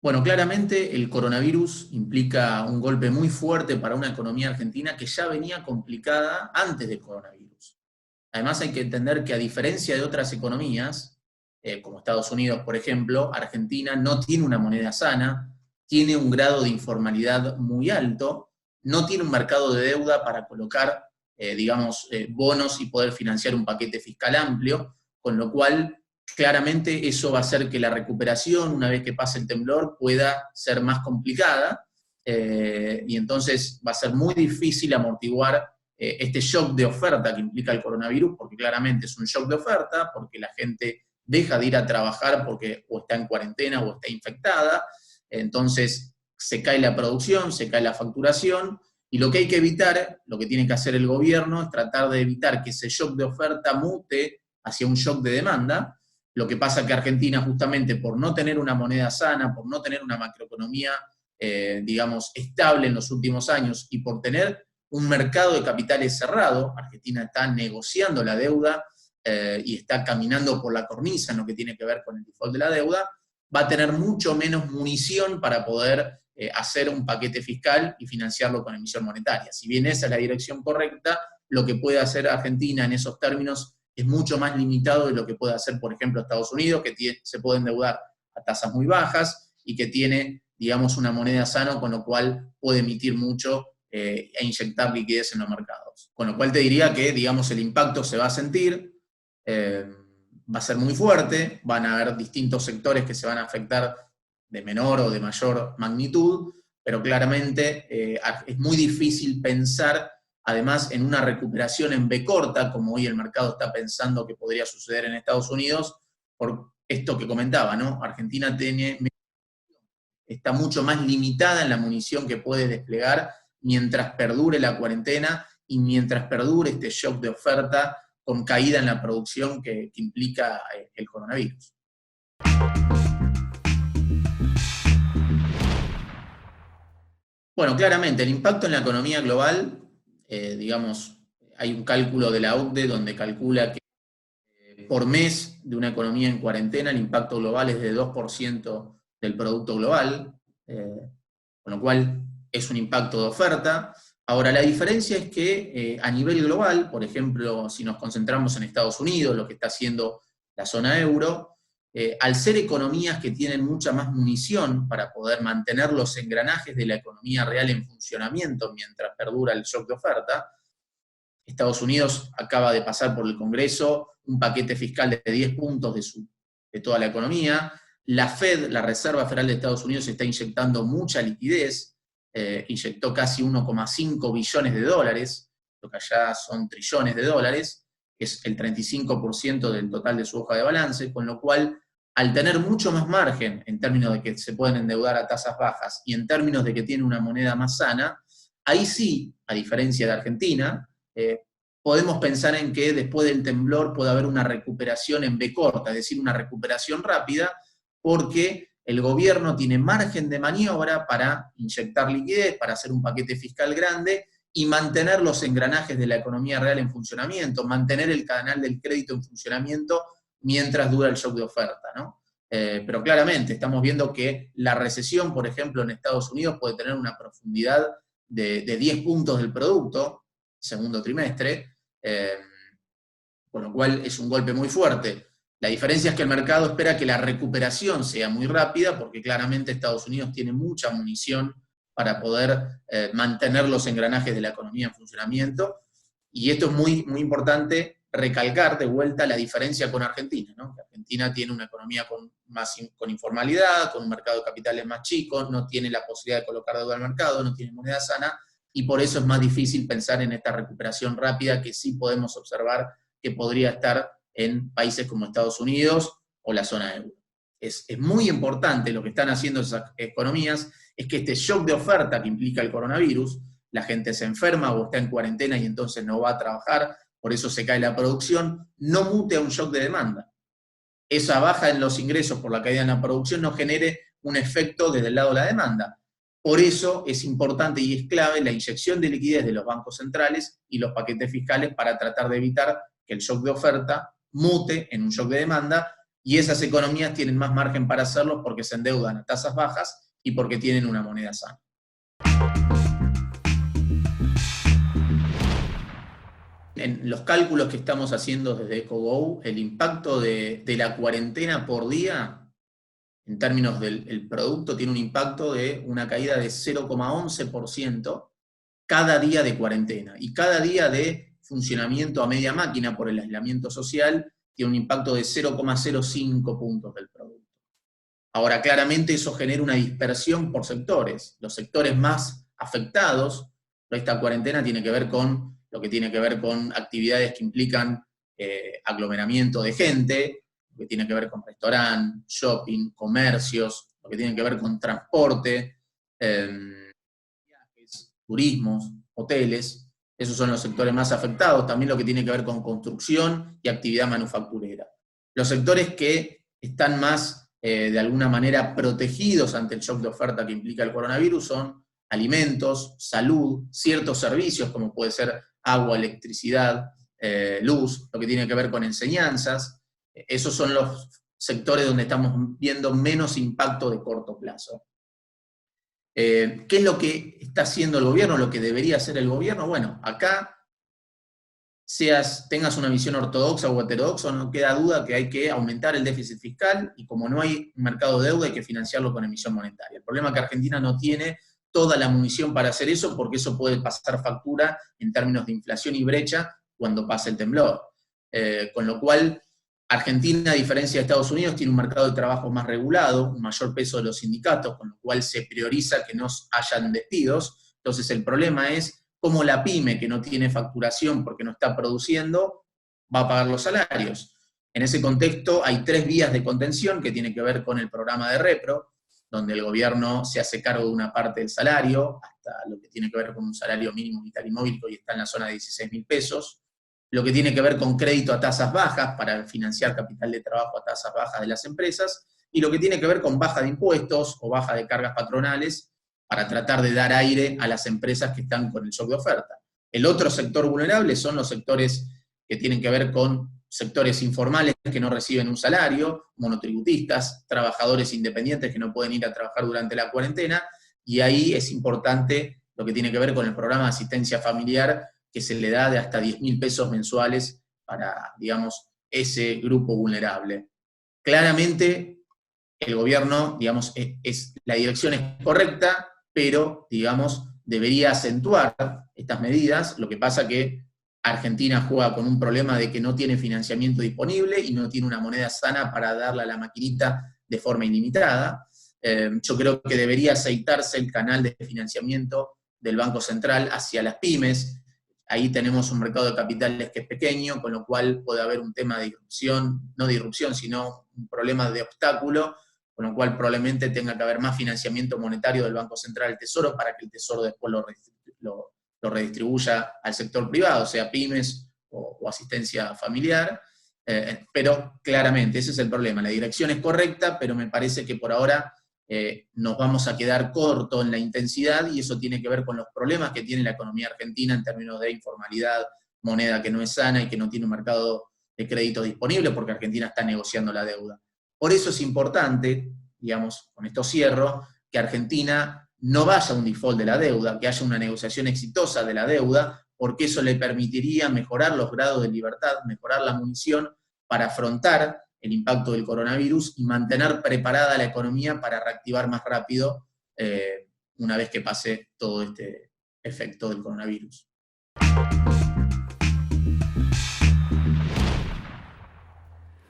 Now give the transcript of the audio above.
Bueno, claramente el coronavirus implica un golpe muy fuerte para una economía argentina que ya venía complicada antes del coronavirus. Además hay que entender que a diferencia de otras economías, como Estados Unidos, por ejemplo, Argentina no tiene una moneda sana, tiene un grado de informalidad muy alto, no tiene un mercado de deuda para colocar, bonos y poder financiar un paquete fiscal amplio, con lo cual claramente eso va a hacer que la recuperación, una vez que pase el temblor, pueda ser más complicada, y entonces va a ser muy difícil amortiguar este shock de oferta que implica el coronavirus, porque claramente es un shock de oferta, porque la gente deja de ir a trabajar porque o está en cuarentena o está infectada, entonces se cae la producción, se cae la facturación, y lo que hay que evitar, lo que tiene que hacer el gobierno, es tratar de evitar que ese shock de oferta mute hacia un shock de demanda. Lo que pasa es que Argentina, justamente por no tener una moneda sana, por no tener una macroeconomía, estable en los últimos años, y por tener un mercado de capitales cerrado, Argentina está negociando la deuda y está caminando por la cornisa en lo que tiene que ver con el default de la deuda, va a tener mucho menos munición para poder hacer un paquete fiscal y financiarlo con emisión monetaria. Si bien esa es la dirección correcta, lo que puede hacer Argentina en esos términos es mucho más limitado de lo que puede hacer, por ejemplo, Estados Unidos, que se puede endeudar a tasas muy bajas y que tiene, digamos, una moneda sana, con lo cual puede emitir mucho e inyectar liquidez en los mercados. Con lo cual te diría que, digamos, el impacto se va a sentir, va a ser muy fuerte, van a haber distintos sectores que se van a afectar de menor o de mayor magnitud, pero claramente es muy difícil pensar, además, en una recuperación en B corta, como hoy el mercado está pensando que podría suceder en Estados Unidos, por esto que comentaba, ¿no? Argentina está mucho más limitada en la munición que puede desplegar mientras perdure la cuarentena y mientras perdure este shock de oferta con caída en la producción que implica el coronavirus. Bueno, claramente el impacto en la economía global, hay un cálculo de la OCDE donde calcula que por mes de una economía en cuarentena el impacto global es de 2% del Producto Global, con lo cual es un impacto de oferta. Ahora, la diferencia es que a nivel global, por ejemplo, si nos concentramos en Estados Unidos, lo que está haciendo la zona euro, al ser economías que tienen mucha más munición para poder mantener los engranajes de la economía real en funcionamiento mientras perdura el shock de oferta, Estados Unidos acaba de pasar por el Congreso un paquete fiscal de 10 puntos de toda la economía. La Fed, la Reserva Federal de Estados Unidos, está inyectando mucha liquidez, inyectó casi 1,5 billones de dólares, lo que allá son trillones de dólares, que es el 35% del total de su hoja de balance, con lo cual, al tener mucho más margen en términos de que se pueden endeudar a tasas bajas y en términos de que tiene una moneda más sana, ahí sí, a diferencia de Argentina, podemos pensar en que después del temblor puede haber una recuperación en B corta, es decir, una recuperación rápida, porque el gobierno tiene margen de maniobra para inyectar liquidez, para hacer un paquete fiscal grande y mantener los engranajes de la economía real en funcionamiento, mantener el canal del crédito en funcionamiento mientras dura el shock de oferta, ¿no? Pero claramente estamos viendo que la recesión, por ejemplo, en Estados Unidos puede tener una profundidad de 10 puntos del producto, segundo trimestre, con lo cual es un golpe muy fuerte. La diferencia es que el mercado espera que la recuperación sea muy rápida, porque claramente Estados Unidos tiene mucha munición para poder mantener los engranajes de la economía en funcionamiento, y esto es muy, muy importante recalcar de vuelta la diferencia con Argentina, ¿no? Argentina tiene una economía con informalidad, con un mercado de capitales más chico, no tiene la posibilidad de colocar deuda al mercado, no tiene moneda sana, y por eso es más difícil pensar en esta recuperación rápida que sí podemos observar que podría estar en países como Estados Unidos o la zona euro. Es muy importante lo que están haciendo esas economías, es que este shock de oferta que implica el coronavirus, la gente se enferma o está en cuarentena y entonces no va a trabajar, por eso se cae la producción, no mute a un shock de demanda. Esa baja en los ingresos por la caída en la producción no genere un efecto desde el lado de la demanda. Por eso es importante y es clave la inyección de liquidez de los bancos centrales y los paquetes fiscales para tratar de evitar que el shock de oferta mute en un shock de demanda, Y esas economías tienen más margen para hacerlo porque se endeudan a tasas bajas y porque tienen una moneda sana. En los cálculos que estamos haciendo desde EcoGo, el impacto de la cuarentena por día, en términos del producto, tiene un impacto de una caída de 0,11% cada día de cuarentena. Y cada día de funcionamiento a media máquina por el aislamiento social tiene un impacto de 0,05 puntos del producto. Ahora, claramente eso genera una dispersión por sectores. Los sectores más afectados por esta cuarentena tiene que ver con lo que tiene que ver con actividades que implican aglomeramiento de gente, lo que tiene que ver con restaurante, shopping, comercios, lo que tiene que ver con transporte, viajes, turismos, hoteles. Esos son los sectores más afectados. También lo que tiene que ver con construcción y actividad manufacturera. Los sectores que están más, de alguna manera, protegidos ante el shock de oferta que implica el coronavirus son alimentos, salud, ciertos servicios como puede ser agua, electricidad, luz, lo que tiene que ver con enseñanzas. Esos son los sectores donde estamos viendo menos impacto de corto plazo. ¿Qué es lo que está haciendo el gobierno, lo que debería hacer el gobierno? Bueno, acá, tengas una visión ortodoxa o heterodoxa, no queda duda que hay que aumentar el déficit fiscal, y como no hay un mercado de deuda, hay que financiarlo con emisión monetaria. El problema es que Argentina no tiene toda la munición para hacer eso, porque eso puede pasar factura en términos de inflación y brecha cuando pase el temblor. Con lo cual, Argentina, a diferencia de Estados Unidos, tiene un mercado de trabajo más regulado, un mayor peso de los sindicatos, con lo cual se prioriza que no hayan despidos. Entonces el problema es cómo la pyme, que no tiene facturación porque no está produciendo, va a pagar los salarios. En ese contexto hay 3 vías de contención que tienen que ver con el programa de Repro, donde el gobierno se hace cargo de una parte del salario, hasta lo que tiene que ver con un salario mínimo vital y móvil, que hoy está en la zona de 16.000 pesos, lo que tiene que ver con crédito a tasas bajas para financiar capital de trabajo a tasas bajas de las empresas, y lo que tiene que ver con baja de impuestos o baja de cargas patronales para tratar de dar aire a las empresas que están con el shock de oferta. El otro sector vulnerable son los sectores que tienen que ver con sectores informales que no reciben un salario, monotributistas, trabajadores independientes que no pueden ir a trabajar durante la cuarentena, y ahí es importante lo que tiene que ver con el programa de asistencia familiar, que se le da de hasta 10.000 pesos mensuales para, digamos, ese grupo vulnerable. Claramente, el gobierno, digamos, la dirección es correcta, pero, digamos, debería acentuar estas medidas. Lo que pasa que Argentina juega con un problema de que no tiene financiamiento disponible y no tiene una moneda sana para darle a la maquinita de forma ilimitada. Yo creo que debería aceitarse el canal de financiamiento del Banco Central hacia las pymes. Ahí tenemos un mercado de capitales que es pequeño, con lo cual puede haber un tema de disrupción, no de irrupción, sino un problema de obstáculo, con lo cual probablemente tenga que haber más financiamiento monetario del Banco Central del Tesoro para que el Tesoro después lo redistribuya al sector privado, sea pymes o asistencia familiar. Pero claramente ese es el problema. La dirección es correcta, pero me parece que por ahora nos vamos a quedar corto en la intensidad, y eso tiene que ver con los problemas que tiene la economía argentina en términos de informalidad, moneda que no es sana y que no tiene un mercado de crédito disponible porque Argentina está negociando la deuda. Por eso es importante, digamos, con esto cierro, que Argentina no vaya a un default de la deuda, que haya una negociación exitosa de la deuda, porque eso le permitiría mejorar los grados de libertad, mejorar la munición para afrontar el impacto del coronavirus y mantener preparada la economía para reactivar más rápido una vez que pase todo este efecto del coronavirus.